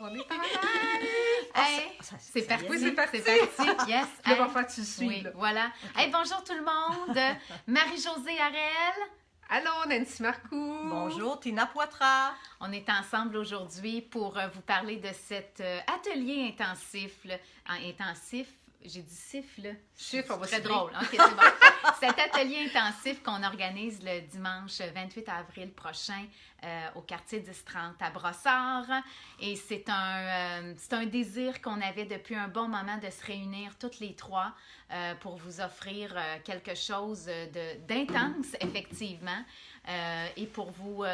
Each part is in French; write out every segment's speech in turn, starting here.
On est en live! Hey, c'est parti, c'est parti. Yes. Là, parfois, tu suis. Oui, là. voilà. Okay. Hey, bonjour tout le monde. Marie-Josée Harel. Allô, Nancy Marcoux. Bonjour, Tina Poitras. On est ensemble aujourd'hui pour vous parler de cet atelier intensif. J'ai dit siffle. Chiffre, on va très siffler. drôle. OK, c'est bon. Cet atelier intensif qu'on organise le dimanche 28 avril prochain au quartier 1030 à Brossard. Et c'est un désir qu'on avait depuis un bon moment de se réunir toutes les trois pour vous offrir quelque chose d'intense, effectivement, et pour vous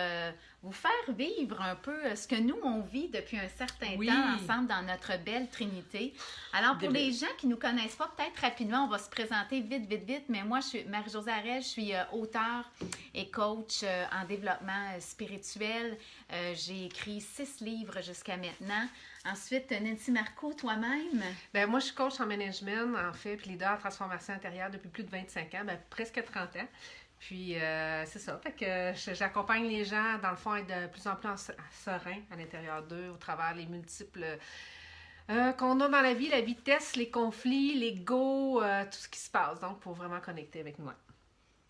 faire vivre un peu ce que nous, on vit depuis un certain temps ensemble dans notre belle Trinité. Alors, pour les gens qui ne nous connaissent pas, peut-être rapidement, on va se présenter vite, mais moi, je suis Marie-Josée Harel, je suis auteure et coach en développement spirituel. J'ai écrit 6 livres jusqu'à maintenant. Ensuite, Nancy Marcoux, toi-même? Ben, moi, je suis coach en management, en fait, puis leader en transformation intérieure depuis plus de 25 ans, presque 30 ans. Puis, c'est ça. Fait que j'accompagne les gens, dans le fond, à être de plus en plus sereins à l'intérieur d'eux, au travers les multiples qu'on a dans la vie, la vitesse, les conflits, l'ego, tout ce qui se passe. Donc, pour vraiment connecter avec moi.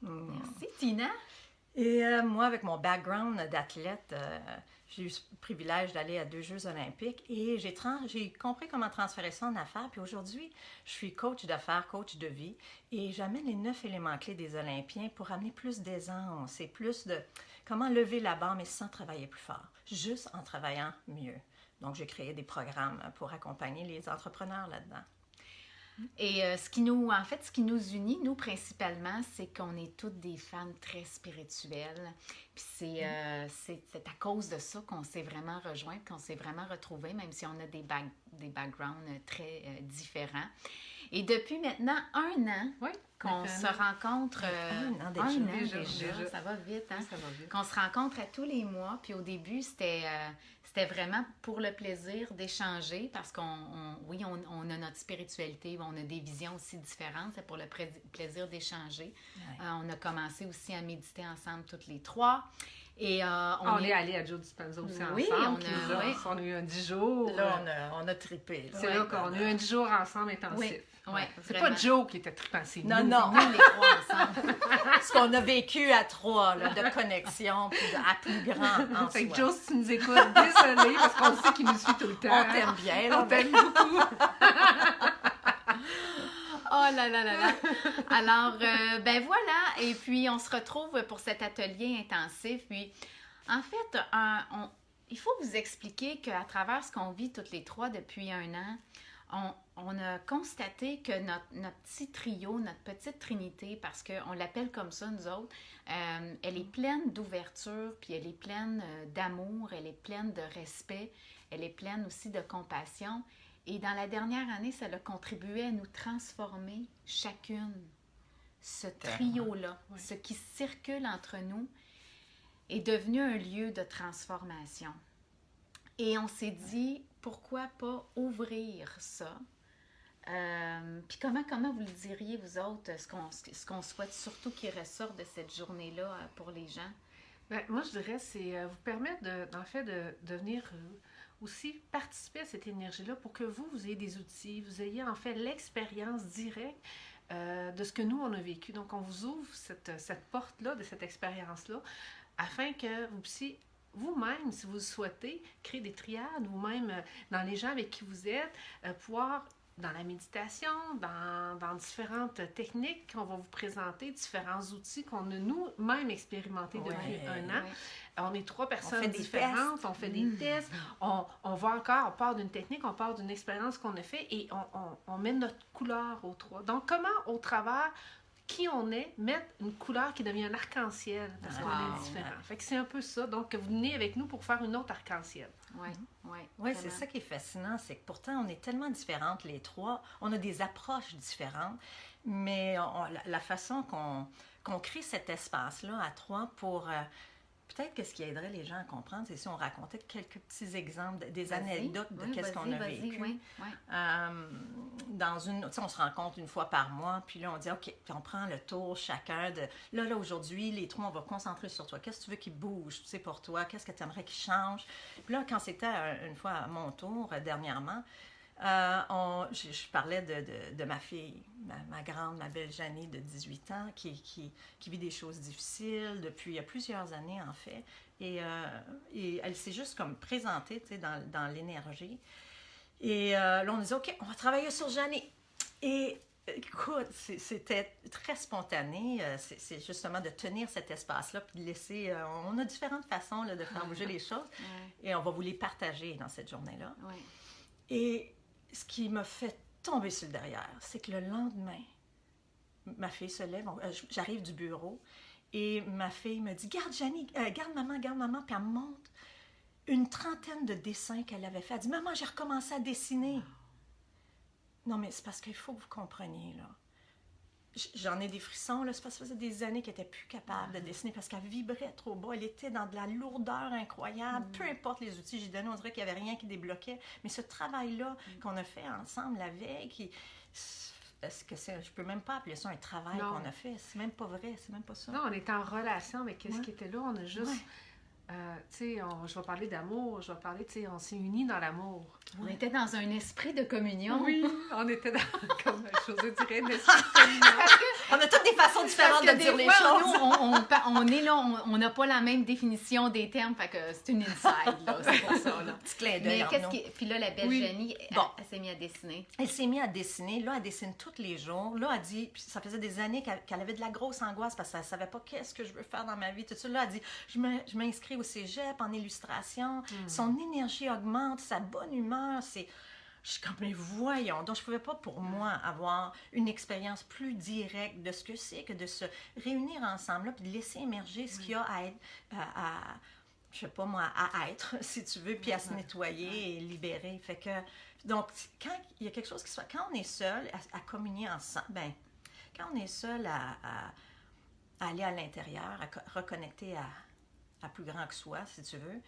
Merci, Tina. Et moi, avec mon background d'athlète, j'ai eu le privilège d'aller à 2 Jeux olympiques et j'ai compris comment transférer ça en affaires. Puis aujourd'hui, je suis coach d'affaires, coach de vie et j'amène les 9 éléments clés des Olympiens pour amener plus d'aisance et plus de comment lever la barre, mais sans travailler plus fort, juste en travaillant mieux. Donc, j'ai créé des programmes pour accompagner les entrepreneurs là-dedans. Et ce qui nous unit, nous, principalement, c'est qu'on est toutes des femmes très spirituelles. Puis c'est à cause de ça qu'on s'est vraiment rejoints, qu'on s'est vraiment retrouvés, même si on a des backgrounds très différents. Et depuis maintenant 1 an qu'on se rencontre... un an déjà. Ça va vite, hein? Ça va vite. Qu'on se rencontre à tous les mois. Puis au début, c'était vraiment pour le plaisir d'échanger parce qu'on a notre spiritualité, on a des visions aussi différentes. C'est pour le plaisir d'échanger. Ouais. On a commencé aussi à méditer ensemble toutes les 3. Et on est allé à Joe Dispenza aussi ensemble. On a eu un 10 jours. Là, on a trippé. C'est là qu'on a eu un 10 jours ensemble intensif. Oui, c'est pas Joe qui était trippant, c'est non, nous. Non, nous les 3 ensemble. Ce qu'on a vécu à 3, là, de connexion, puis à plus grand en fait soi. Que Joe, si tu nous écoutes, désolé, parce qu'on sait qu'il nous suit tout le temps. On t'aime bien. Là, on t'aime beaucoup. Oh là là là là! Alors, ben voilà, et puis on se retrouve pour cet atelier intensif. Puis, en fait, il faut vous expliquer qu'à travers ce qu'on vit toutes les 3 depuis 1 an, on a constaté que notre petit trio, notre petite trinité, parce qu'on l'appelle comme ça, nous autres, elle est pleine d'ouverture, puis elle est pleine d'amour, elle est pleine de respect, elle est pleine aussi de compassion. Et dans la dernière année, ça a contribué à nous transformer chacune. Ce trio-là, ce qui circule entre nous, est devenu un lieu de transformation. Et on s'est dit, pourquoi pas ouvrir ça? Puis comment vous le diriez, vous autres, ce qu'on souhaite surtout qu'il ressorte de cette journée-là pour les gens? Ben, moi, je dirais, c'est vous permettre de venir... aussi participer à cette énergie-là pour que vous ayez des outils, vous ayez en fait l'expérience directe de ce que nous, on a vécu. Donc, on vous ouvre cette porte-là, de cette expérience-là, afin que vous puissiez vous-même, si vous le souhaitez, créer des triades, ou même dans les gens avec qui vous êtes, pouvoir, dans la méditation, dans différentes techniques qu'on va vous présenter, différents outils qu'on a nous-mêmes expérimentés depuis 1 an. On est 3 personnes différentes, on fait des tests, on va encore, on part d'une technique, on part d'une expérience qu'on a fait et on met notre couleur aux 3. Donc, comment, au travers qui on est, mettre une couleur qui devient un arc-en-ciel parce qu'on est différent. Fait que c'est un peu ça. Donc, vous venez avec nous pour faire une autre arc-en-ciel. Oui, c'est ça qui est fascinant, c'est que pourtant, on est tellement différentes, les 3. On a des approches différentes, mais la façon qu'on crée cet espace-là à 3 pour peut-être que ce qui aiderait les gens à comprendre, c'est si on racontait quelques petits exemples, des Vas-y. anecdotes de Oui, qu'est-ce qu'on a vas-y, vécu. oui, oui. Dans une, tu sais, on se rencontre une fois par mois, puis là, on dit, OK, puis on prend le tour chacun de, là, aujourd'hui, les trois, on va concentrer sur toi. Qu'est-ce que tu veux qui bouge, tu sais, pour toi? Qu'est-ce que tu aimerais qui change? Puis là, quand c'était une fois à mon tour, dernièrement, je parlais de ma fille, ma grande, ma belle Janie de 18 ans, qui vit des choses difficiles depuis il y a plusieurs années, en fait. Et elle s'est juste comme présentée, tu sais, dans l'énergie. Et là, on disait, OK, on va travailler sur Janie. Et écoute, c'était très spontané. C'est justement de tenir cet espace-là, puis de laisser... on a différentes façons là, de faire bouger les choses. Et on va vous les partager dans cette journée-là. Et ce qui m'a fait tomber sur le derrière, c'est que le lendemain, ma fille se lève, j'arrive du bureau, et ma fille me dit, garde Janie, garde maman, puis elle me montre une trentaine de dessins qu'elle avait fait. Elle dit, maman, j'ai recommencé à dessiner. Non, mais c'est parce qu'il faut que vous compreniez, là. J'en ai des frissons, là. C'est parce que ça faisait des années qu'elle n'était plus capable de dessiner parce qu'elle vibrait trop bas. Elle était dans de la lourdeur incroyable. Peu importe les outils que j'ai donnés, on dirait qu'il n'y avait rien qui débloquait. Mais ce travail-là qu'on a fait ensemble la veille, est-ce que je peux même pas appeler ça un travail qu'on a fait. C'est même pas vrai, c'est même pas ça. Non, on est en relation avec ce qui était là. On a juste... tu sais, je vais parler d'amour, je vais parler, tu sais, on s'est unis dans l'amour. On était dans un esprit de communion. Oui, on était dans, comme José dirait, un esprit de communion. On a toutes des façons différentes de dire les choses. Nous, on est là, on n'a pas la même définition des termes, fait que c'est une inside, là, c'est pour ça, là. Petit clin d'œil. Puis là, la belle Janie, elle s'est mise à dessiner. Elle s'est mise à dessiner. Là, elle dessine tous les jours. Là, elle dit, puis ça faisait des années qu'elle avait de la grosse angoisse parce qu'elle ne savait pas qu'est-ce que je veux faire dans ma vie. Tout ça, là, elle dit, je m'inscris au cégep en illustration. Son énergie augmente, sa bonne humeur, je suis comme, mais voyons, donc je ne pouvais pas pour moi avoir une expérience plus directe de ce que c'est que de se réunir ensemble là, puis de laisser émerger ce qu'il y a à être, je sais pas moi, à être, si tu veux, puis à se nettoyer et libérer. Fait que, donc, quand il y a quelque chose qui se fait, quand on est seul à communier ensemble, ben, quand on est seul à aller à l'intérieur, à reconnecter à plus grand que soi, si tu veux,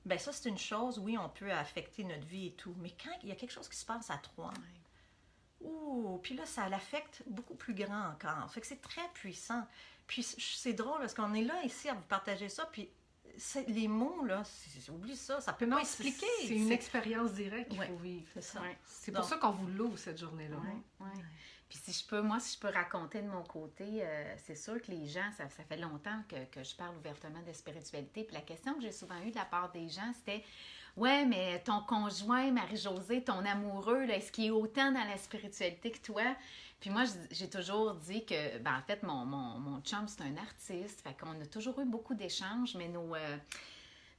ben ça, c'est une chose, oui, on peut affecter notre vie et tout, mais quand il y a quelque chose qui se passe à trois, puis là, ça l'affecte beaucoup plus grand encore. Fait que c'est très puissant. Puis c'est drôle, parce qu'on est là ici à vous partager ça, puis les mots, là, oublie ça, ça peut pas expliquer. C'est une expérience directe qu'il faut vivre. C'est ça. C'est pour ça qu'on vous l'ouvre cette journée-là. Puis si je peux raconter de mon côté, c'est sûr que les gens, ça fait longtemps que je parle ouvertement de spiritualité. Puis la question que j'ai souvent eue de la part des gens, c'était « Ouais, mais ton conjoint, Marie-Josée, ton amoureux, là, est-ce qu'il est autant dans la spiritualité que toi? » Puis moi, j'ai toujours dit que, en fait, mon chum, c'est un artiste. Fait qu'on a toujours eu beaucoup d'échanges, mais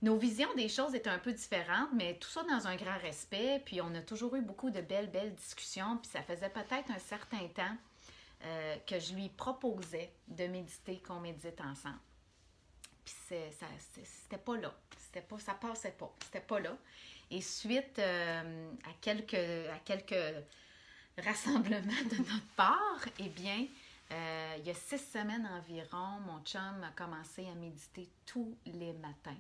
nos visions des choses étaient un peu différentes, mais tout ça dans un grand respect. Puis on a toujours eu beaucoup de belles discussions. Puis ça faisait peut-être un certain temps que je lui proposais de méditer, qu'on médite ensemble. Puis c'était pas là. Ça passait pas. C'était pas là. Et suite à quelques rassemblements de notre part, eh bien, il y a 6 semaines environ, mon chum a commencé à méditer tous les matins.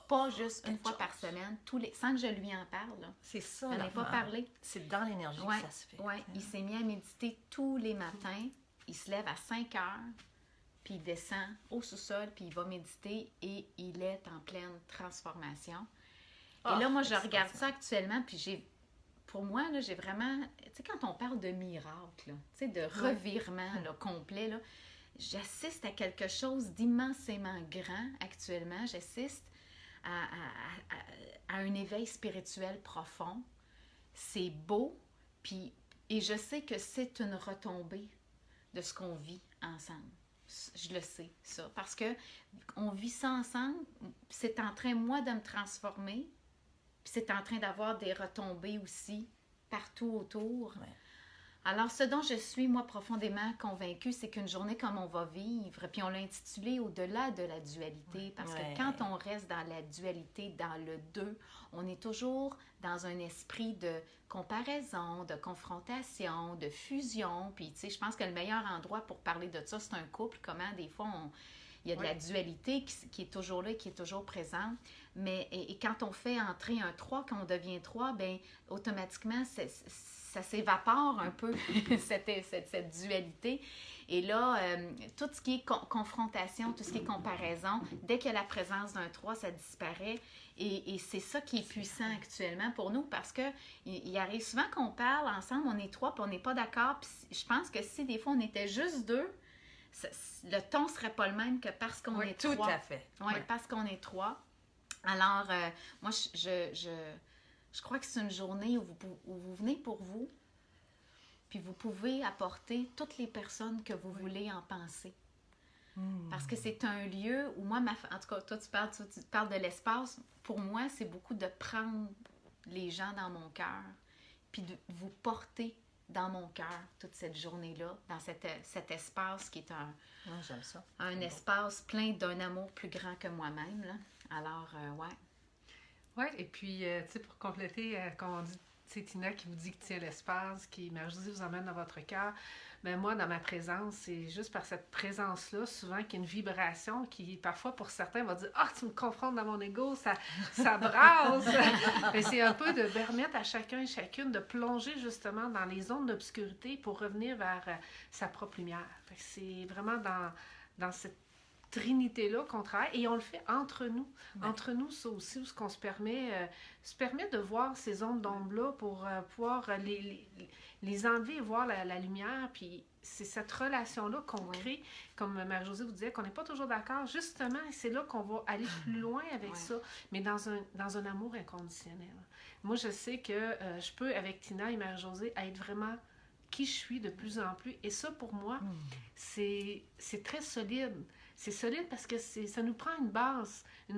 Pas juste une fois par semaine, sans que je lui en parle. Là. C'est ça. On n'a pas parlé. C'est dans l'énergie que ça se fait. Oui, il s'est mis à méditer tous les matins. Il se lève à 5 heures, puis il descend au sous-sol, puis il va méditer et il est en pleine transformation. Et là, moi, je regarde ça actuellement, puis pour moi, là, j'ai vraiment... Tu sais, quand on parle de miracle, tu sais, de revirement là, complet, là, j'assiste à quelque chose d'immensément grand actuellement. J'assiste à un éveil spirituel profond. C'est beau, et je sais que c'est une retombée de ce qu'on vit ensemble. Je le sais, ça. Parce que on vit ça ensemble, c'est en train, moi, de me transformer, puis c'est en train d'avoir des retombées aussi partout autour. Ouais. Alors, ce dont je suis, moi, profondément convaincue, c'est qu'une journée comme on va vivre, puis on l'a intitulé « Au-delà de la dualité », parce que quand on reste dans la dualité, dans le deux, on est toujours dans un esprit de comparaison, de confrontation, de fusion. Puis, tu sais, je pense que le meilleur endroit pour parler de ça, c'est un couple. Comment, des fois, il y a de la dualité qui est toujours là, qui est toujours présente. Mais et quand on fait entrer un 3, quand on devient 3, bien, automatiquement, ça s'évapore un peu, cette dualité. Et là, tout ce qui est confrontation, tout ce qui est comparaison, dès qu'il y a la présence d'un 3, ça disparaît. Et c'est ça qui est puissant actuellement pour nous, parce que il arrive souvent qu'on parle ensemble, on est 3, puis on n'est pas d'accord. Puis je pense que si des fois on était juste 2, le ton ne serait pas le même que parce qu'on est 3. Tout à fait. Oui, parce qu'on est 3. Alors, moi, je crois que c'est une journée où vous venez pour vous, puis vous pouvez apporter toutes les personnes que vous voulez en penser. Parce que c'est un lieu où moi, en tout cas, toi, tu parles de l'espace. Pour moi, c'est beaucoup de prendre les gens dans mon cœur, puis de vous porter dans mon cœur toute cette journée-là, dans cet espace qui est J'aime ça. un espace plein d'un amour plus grand que moi-même, là. Alors, ouais. Oui, et puis, tu sais, pour compléter, comme on dit, c'est Tina qui vous dit que tient l'espace, qui, Marie-Josée vous emmène dans votre cœur. Mais moi, dans ma présence, c'est juste par cette présence-là, souvent qu'il y a une vibration qui, parfois, pour certains, va dire « Ah, tu me confrontes dans mon ego, ça brasse! » Mais c'est un peu de permettre à chacun et chacune de plonger justement dans les zones d'obscurité pour revenir vers sa propre lumière. Fait que c'est vraiment dans cette trinité-là qu'on travaille, et on le fait entre nous. Ouais. Entre nous, ça aussi, où ce qu'on se permet de voir ces zones d'ombre-là pour pouvoir les enlever et voir la lumière. Puis c'est cette relation-là qu'on crée, comme Marie-Josée vous disait, qu'on n'est pas toujours d'accord. Justement, c'est là qu'on va aller plus loin avec ça, mais dans un amour inconditionnel. Moi, je sais que je peux, avec Tina et Marie-Josée, être vraiment qui je suis de plus en plus. Et ça, pour moi, c'est très solide. C'est solide parce que ça nous prend une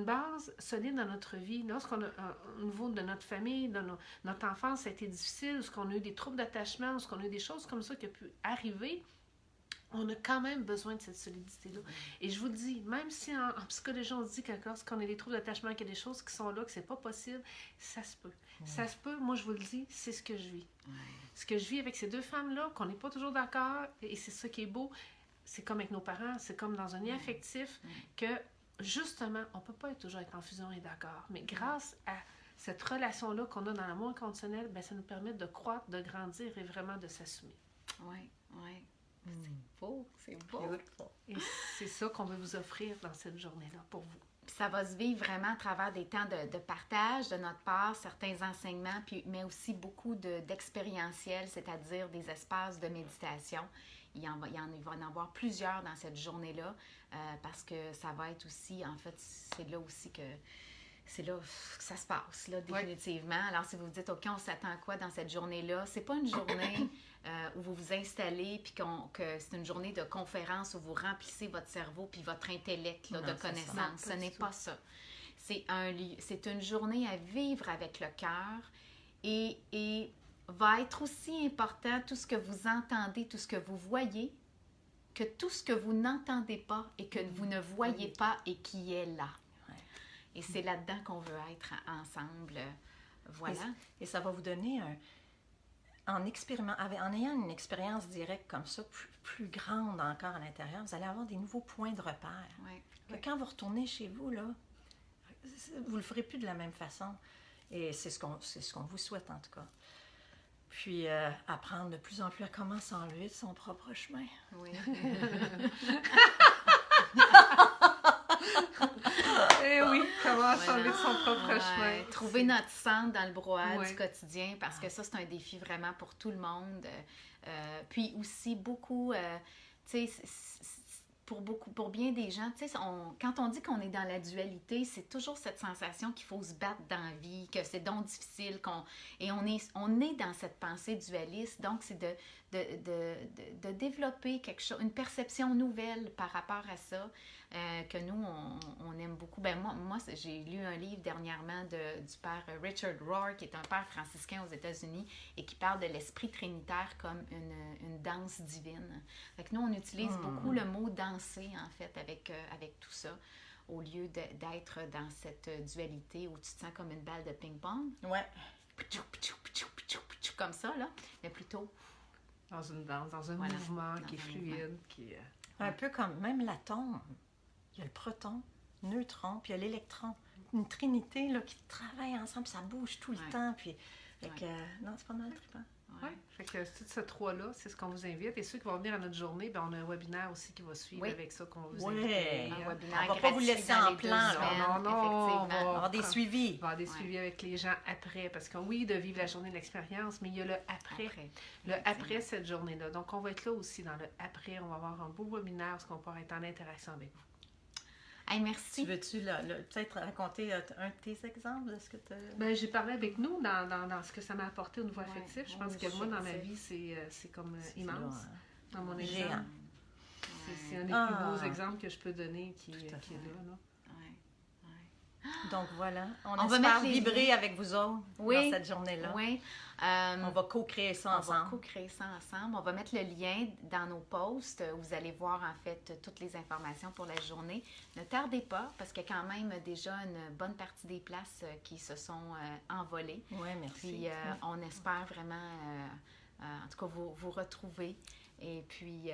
base solide dans notre vie. Lorsqu'on a, au niveau de notre famille, de notre enfance, ça a été difficile, lorsqu'on a eu des troubles d'attachement, lorsqu'on a eu des choses comme ça qui ont pu arriver, on a quand même besoin de cette solidité-là. Et je vous dis, même si en psychologie, on se dit que lorsqu'on a des troubles d'attachement, qu'il y a des choses qui sont là, que c'est pas possible, ça se peut. Ça se peut, moi je vous le dis, c'est ce que je vis. Ce que je vis avec ces deux femmes-là, qu'on n'est pas toujours d'accord, et c'est ça qui est beau. C'est comme avec nos parents, c'est comme dans un lien affectif que, justement, on ne peut pas toujours être en fusion et d'accord. Mais grâce à cette relation-là qu'on a dans l'amour inconditionnel, bien, ça nous permet de croître, de grandir et vraiment de s'assumer. Oui, oui. C'est beau, c'est beau. Et c'est ça qu'on veut vous offrir dans cette journée-là pour vous. Puis ça va se vivre vraiment à travers des temps de partage de notre part, certains enseignements, mais aussi beaucoup d'expérientiel, c'est-à-dire des espaces de méditation. Il va en avoir plusieurs dans cette journée-là parce que ça va être aussi, en fait, c'est là que ça se passe, là, définitivement. Oui. Alors, si vous vous dites, OK, on s'attend à quoi dans cette journée-là? C'est pas une journée où vous vous installez puis que c'est une journée de conférence où vous remplissez votre cerveau puis votre intellect là, de connaissances. Ce n'est pas ça. C'est une journée à vivre avec le cœur et va être aussi important tout ce que vous entendez, tout ce que vous voyez, que tout ce que vous n'entendez pas et que vous ne voyez pas et qui est là. Ouais. Et c'est là-dedans qu'on veut être ensemble. Voilà. Et ça va vous donner en ayant une expérience directe comme ça, plus grande encore à l'intérieur, vous allez avoir des nouveaux points de repère. Ouais. Quand vous retournez chez vous, là, vous le ferez plus de la même façon. Et c'est ce qu'on vous souhaite, en tout cas. Puis apprendre de plus en plus à comment s'enlever de son propre chemin. Oui. Eh oui, comment s'enlever de son propre chemin. Trouver notre centre dans le brouhaha du quotidien, parce que ça, c'est un défi vraiment pour tout le monde. Puis aussi, beaucoup, tu sais, pour bien des gens, tu sais, quand on dit qu'on est dans la dualité, c'est toujours cette sensation qu'il faut se battre dans la vie, que c'est donc difficile, et on est dans cette pensée dualiste. Donc, c'est de développer quelque chose, une perception nouvelle par rapport à ça, que nous, on aime beaucoup. Ben moi j'ai lu un livre dernièrement du père Richard Rohr, qui est un père franciscain aux États-Unis, et qui parle de l'esprit trinitaire comme une danse divine. Fait que nous, on utilise beaucoup le mot danser, en fait, avec tout ça, au lieu d'être dans cette dualité où tu te sens comme une balle de ping-pong. Ouais. Comme ça, là, mais plutôt dans une danse, dans un mouvement qui est fluide, qui est... Un peu comme même l'atome. il y a le proton, le neutron, puis il y a l'électron. Une trinité là, qui travaille ensemble, puis ça bouge tout le temps. Puis, fait que, non, c'est pas mal trippant. Oui, fait que tout ce trois-là, c'est ce qu'on vous invite. Et ceux qui vont venir à notre journée, ben, on a un webinaire aussi qui va suivre avec ça qu'on vous invite. Un webinaire on va pas vous gratuit laisser dans en les 2 plan, semaines, non, on effectivement. va avoir des suivis. Il va y avoir des suivis avec les gens après. Parce que oui, de vivre la journée de l'expérience, mais il y a le après. Le après cette journée-là. Donc, on va être là aussi dans le après. On va avoir un beau webinaire où on pourra être en interaction avec vous. Hey, merci. Tu veux-tu peut-être raconter un de tes exemples de ce que tu as... Ben, j'ai parlé avec nous dans ce que ça m'a apporté au niveau affectif. Je pense que moi, dans ma vie, c'est comme immense. Là, Dans mon géant. exemple. C'est un des plus beaux exemples que je peux donner qui est là. Donc voilà, on va espère mettre les vibrer liens. avec vous autres Oui. dans cette journée-là. Oui. On va co-créer ça On va ensemble. co-créer ça ensemble. On va mettre le lien dans nos posts où vous allez voir en fait toutes les informations pour la journée. Ne tardez pas parce qu'il y a quand même déjà une bonne partie des places qui se sont envolées. Oui, merci. Puis on espère vraiment, en tout cas, vous retrouver. Et puis,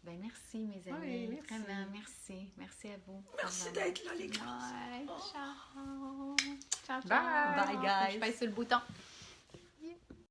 ben merci mes amis. Oui, merci. Vraiment, merci. Merci à vous. Merci Vraiment. d'être là, les gars. Ouais. Ciao. Ciao, ciao. Bye. Bye, guys. Je pèse sur le bouton.